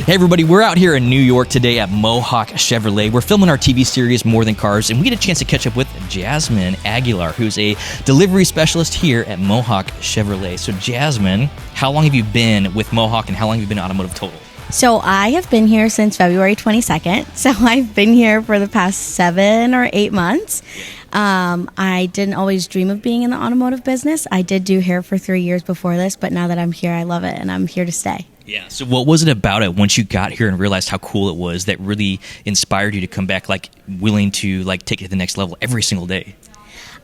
Hey everybody, we're out here in New York today at Mohawk Chevrolet. We're filming our TV series More Than Cars, and we get a chance to catch up with Jasmine Aguilar, who's a delivery specialist here at Mohawk Chevrolet. So Jasmine, how long have you been with Mohawk and how long have you been at Automotive Total? So I have been here since February 22nd. So I've been here for the past 7 or 8 months. I didn't always dream of being in the automotive business. I did do hair for 3 years before this, but now that I'm here, I love it and I'm here to stay. Yeah. So what was it about it once you got here and realized how cool it was that really inspired you to come back, like willing to like take it to the next level every single day?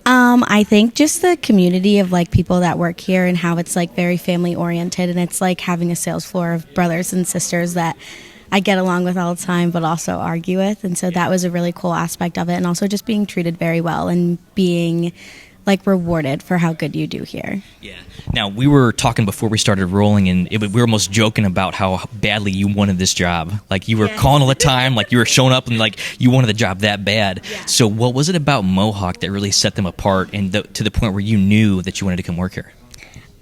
I think just the community of like people that work here and how it's like very family oriented, and it's like having a sales floor of brothers and sisters that I get along with all the time but also argue with, and so that was a really cool aspect of it, and also just being treated very well and being like rewarded for how good you do here. Yeah. Now, we were talking before we started rolling, and we were almost joking about how badly you wanted this job. Like, you were calling all the time, like you were showing up and like you wanted the job that bad. Yeah. So what was it about Mohawk that really set them apart and to the point where you knew that you wanted to come work here?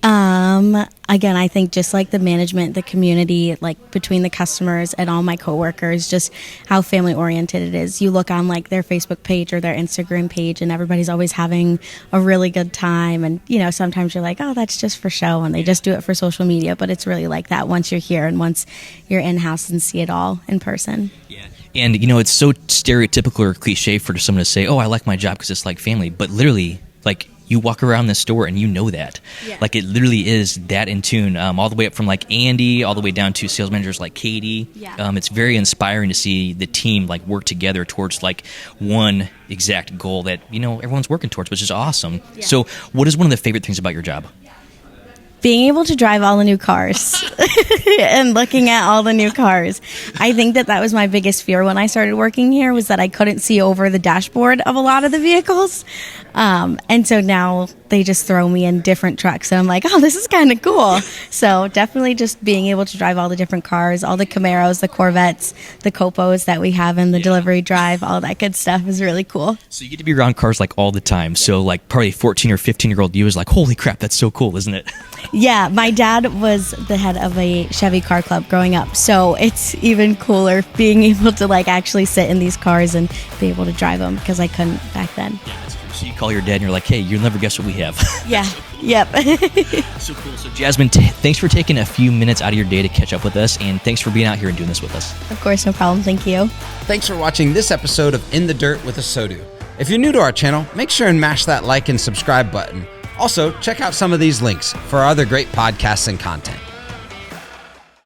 Again, I think just like the management, the community, like between the customers and all my coworkers, just how family oriented it is. You look on like their Facebook page or their Instagram page and everybody's always having a really good time. And, you know, sometimes you're like, oh, that's just for show and they just do it for social media. But it's really like that once you're here and once you're in-house and see it all in person. Yeah. And, you know, it's so stereotypical or cliche for someone to say, oh, I like my job because it's like family. But literally, like, you walk around the store and you know that. Yeah. Like, it literally is that in tune, all the way up from like Andy, all the way down to sales managers like Katie. Yeah. It's very inspiring to see the team like work together towards like one exact goal that, you know, everyone's working towards, which is awesome. Yeah. So what is one of the favorite things about your job? Being able to drive all the new cars and looking at all the new cars. I think that was my biggest fear when I started working here, was that I couldn't see over the dashboard of a lot of the vehicles. And so now they just throw me in different trucks and I'm like, oh, this is kind of cool. So definitely just being able to drive all the different cars, all the Camaros, the Corvettes, the Copos that we have in the delivery drive, all that good stuff is really cool. So you get to be around cars like all the time. So like probably 14 or 15-year-old you is like, holy crap, that's so cool, isn't it? Yeah, my dad was the head of a Chevy car club growing up, so it's even cooler being able to like actually sit in these cars and be able to drive them because I couldn't back then. So you call your dad and you're like, hey, you'll never guess what we have. Yeah, yep. So cool. So Jasmine, thanks for taking a few minutes out of your day to catch up with us, and thanks for being out here and doing this with us. Of course, no problem. Thank you. Thanks for watching this episode of In the Dirt with ASOTU. If you're new to our channel, make sure and mash that like and subscribe button. Also, check out some of these links for our other great podcasts and content.